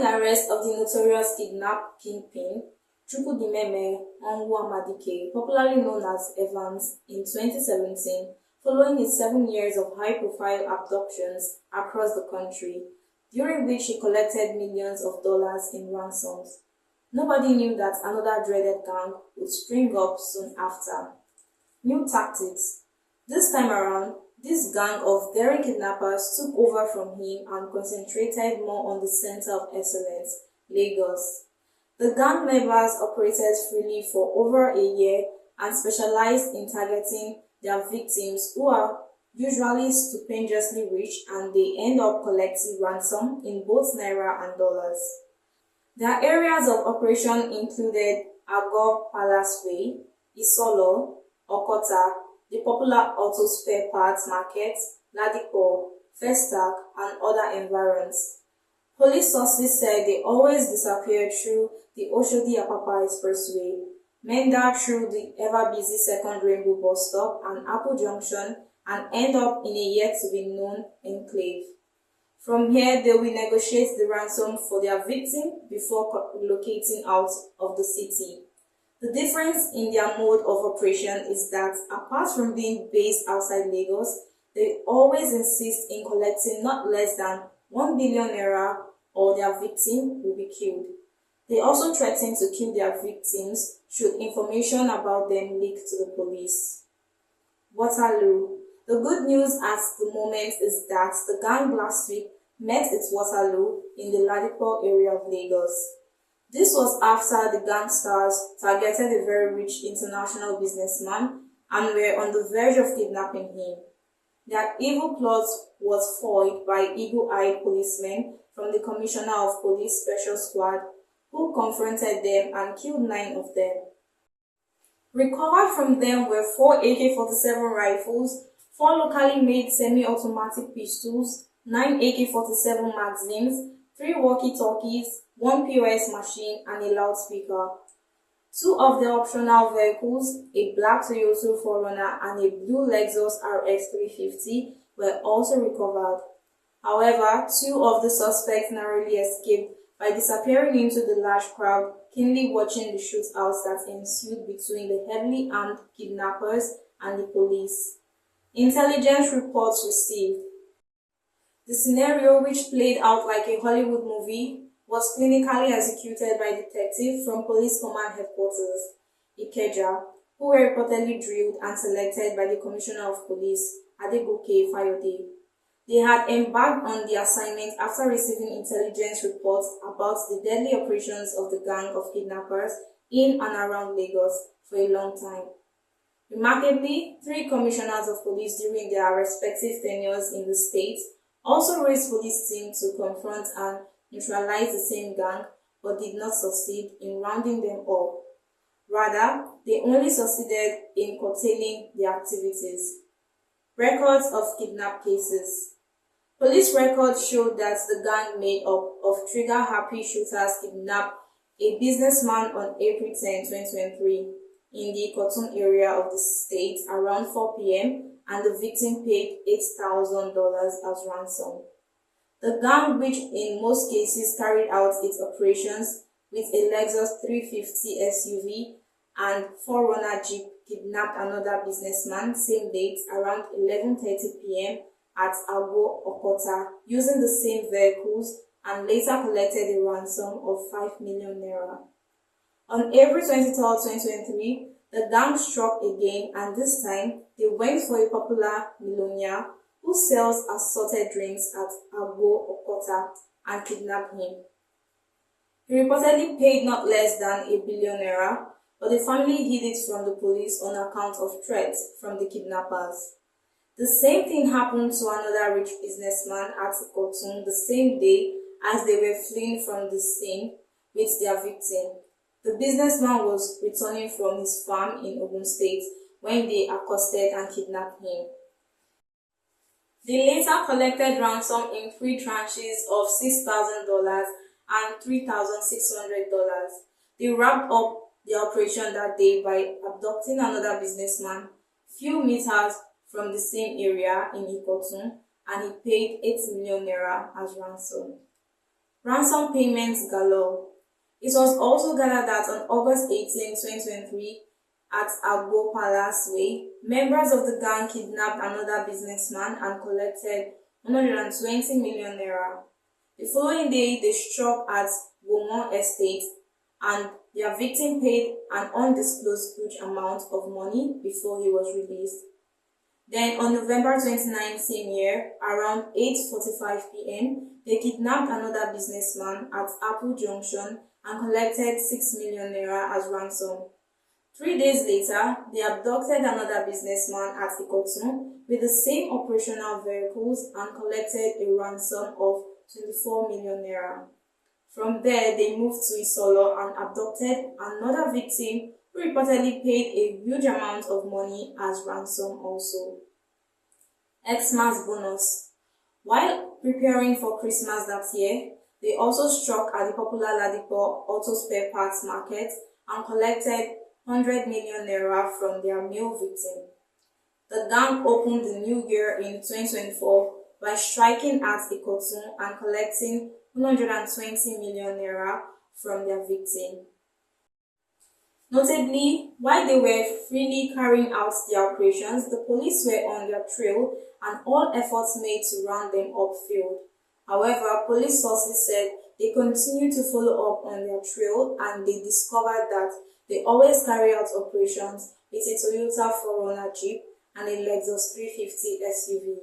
the arrest of the notorious kidnap kingpin Chukwudimeme Onwuamadike, popularly known as Evans, in 2017, following his 7 years of high-profile abductions across the country, during which he collected millions of dollars in ransoms. Nobody knew that another dreaded gang would spring up soon after. New tactics. This time around, this gang of daring kidnappers took over from him and concentrated more on the center of excellence, Lagos. The gang members operated freely for over a year and specialized in targeting their victims, who are usually stupendously rich, and they end up collecting ransom in both naira and dollars. Their areas of operation included Agor Palace Way, Isolo, Okota, the popular auto spare parts market, Ladipo, Festac, and other environs. Police sources said they always disappeared through the Oshodi-Apapa Expressway, meander through the ever-busy Second Rainbow bus stop and Apple Junction, and end up in a yet-to-be-known enclave. From here, they will negotiate the ransom for their victim before relocating out of the city. The difference in their mode of operation is that, apart from being based outside Lagos, they always insist in collecting not less than 1 billion naira or their victim will be killed. They also threaten to kill their victims should information about them leak to the police. Waterloo. The good news at the moment is that the gang last week met its Waterloo in the Ladipo area of Lagos. This was after the gangsters targeted a very rich international businessman and were on the verge of kidnapping him. Their evil plot was foiled by eagle-eyed policemen from the Commissioner of Police Special Squad, who confronted them and killed 9 of them. Recovered from them were 4 AK-47 rifles, 4 locally made semi-automatic pistols, 9 AK-47 magazines, 3 walkie-talkies, 1 POS machine, and a loudspeaker. 2 of the optional vehicles, a black Toyota 4Runner and a blue Lexus RX 350, were also recovered. However, 2 of the suspects narrowly escaped by disappearing into the large crowd keenly watching the shootouts that ensued between the heavily armed kidnappers and the police. Intelligence reports received. The scenario, which played out like a Hollywood movie, was clinically executed by detectives from Police Command Headquarters, Ikeja, who were reportedly drilled and selected by the Commissioner of Police, Adegoke Fayode. They had embarked on the assignment after receiving intelligence reports about the deadly operations of the gang of kidnappers in and around Lagos for a long time. Remarkably, 3 commissioners of police during their respective tenures in the state also raised police teams to confront and neutralize the same gang, but did not succeed in rounding them up. Rather, they only succeeded in curtailing their activities. Records of kidnap cases. Police records showed that the gang made up of trigger-happy shooters kidnapped a businessman on April 10, 2023 in the Kotun area of the state around 4 p.m. and the victim paid $8,000 as ransom. The gang, which in most cases carried out its operations with a Lexus 350 SUV and 4Runner Jeep, kidnapped another businessman same date around 11:30 p.m. at Agbo Okota using the same vehicles and later collected a ransom of 5 million naira. On April 23, 2023, the gang struck again, and this time they went for a popular millionaire who sells assorted drinks at Agbo Okota and kidnapped him. He reportedly paid not less than $1 billion, but the family hid it from the police on account of threats from the kidnappers. The same thing happened to another rich businessman at Kotun the same day as they were fleeing from the scene with their victim. The businessman was returning from his farm in Ogun State when they accosted and kidnapped him. They later collected ransom in 3 tranches of $6,000 and $3,600. They wrapped up the operation that day by abducting another businessman few meters from the same area in Ikotun, and he paid 8 million naira as ransom. Ransom payments galore. It was also gathered that on August 18, 2023, at Agbo Palace Way, members of the gang kidnapped another businessman and collected 120 million naira. The following day, they struck at Beaumont Estate and their victim paid an undisclosed huge amount of money before he was released. Then on November 29 same year, around 8:45 p.m., they kidnapped another businessman at Apple Junction and collected 6 million naira as ransom. 3 days later, they abducted another businessman at Ikotun with the same operational vehicles and collected a ransom of 24 million naira. From there, they moved to Isolo and abducted another victim who reportedly paid a huge amount of money as ransom also. Xmas bonus. While preparing for Christmas that year, they also struck at the popular Ladipo auto spare parts market and collected 100 million naira from their male victim. The gang opened the new year in 2024 by striking at Ikotun and collecting 120 million naira from their victim. Notably, while they were freely carrying out their operations, the police were on their trail and all efforts made to round them up failed. However, police sources said they continued to follow up on their trail and they discovered that they always carry out operations with a Toyota 4Runner Jeep and a Lexus 350 SUV.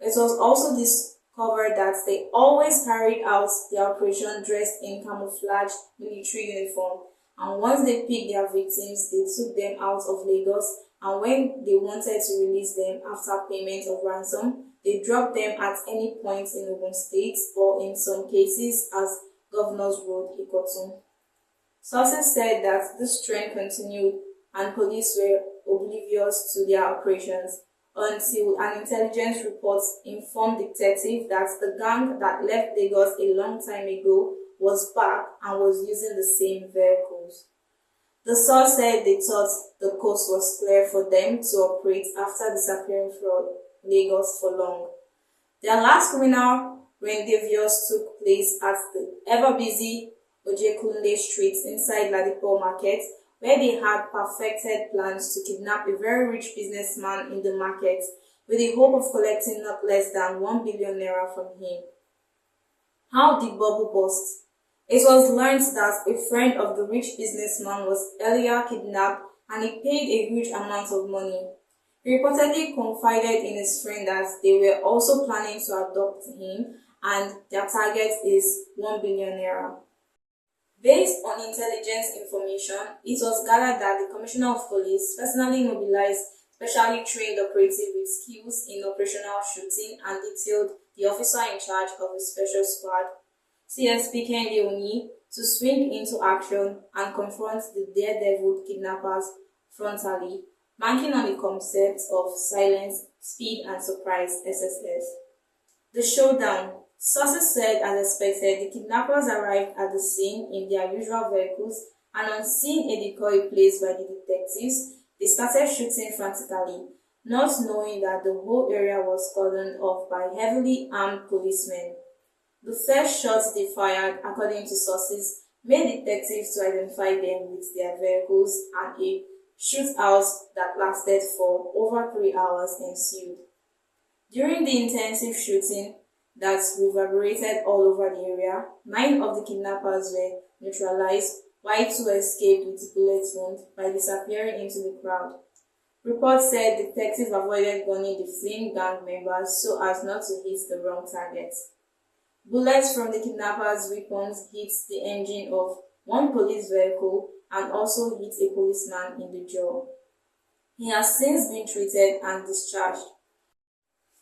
It was also discovered that they always carried out their operation dressed in camouflage military uniform, and once they picked their victims, they took them out of Lagos, and when they wanted to release them after payment of ransom, they dropped them at any point in Ogun State or in some cases as Governor's Road, Ikotun. Sources said that this trend continued and police were oblivious to their operations until an intelligence report informed detectives that the gang that left Lagos a long time ago was back and was using the same vehicles. The source said they thought the coast was clear for them to operate after disappearing from Lagos for long. Their last criminal rendezvous took place at the ever-busy Ojekunle Street inside Ladipo Market, where they had perfected plans to kidnap a very rich businessman in the market with the hope of collecting not less than 1 billion naira from him. How did bubble burst? It was learned that a friend of the rich businessman was earlier kidnapped and he paid a huge amount of money. He reportedly confided in his friend that they were also planning to abduct him and their target is 1 billion naira. Based on intelligence information, it was gathered that the Commissioner of Police personally mobilized specially trained operatives with skills in operational shooting and detailed the officer in charge of the special squad, CSP Kende Oni, to swing into action and confront the daredevil kidnappers frontally, banking on the concepts of silence, speed, and surprise (SSS). The showdown. Sources said, as expected, the kidnappers arrived at the scene in their usual vehicles, and on seeing a decoy placed by the detectives, they started shooting frantically, not knowing that the whole area was cordoned off by heavily armed policemen. The first shots they fired, according to sources, made detectives to identify them with their vehicles, and a shootout that lasted for over 3 hours ensued. During the intensive shooting that reverberated all over the area, 9 of the kidnappers were neutralized, while 2 escaped with bullet wounds by disappearing into the crowd. Reports said detectives avoided gunning the fleeing gang members so as not to hit the wrong target. Bullets from the kidnappers' weapons hit the engine of one police vehicle and also hit a policeman in the jaw. He has since been treated and discharged.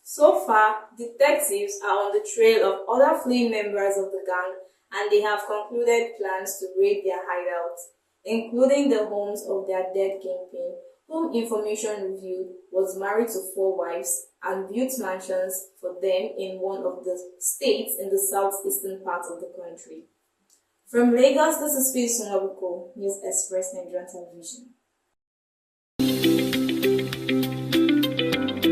So far, detectives are on the trail of other fleeing members of the gang, and they have concluded plans to raid their hideouts, including the homes of their dead kingpin, whom information revealed was married to 4 wives and built mansions for them in one of the states in the southeastern part of the country. From Lagos, this is Peace Sumabuko, News Express Nigerian Television.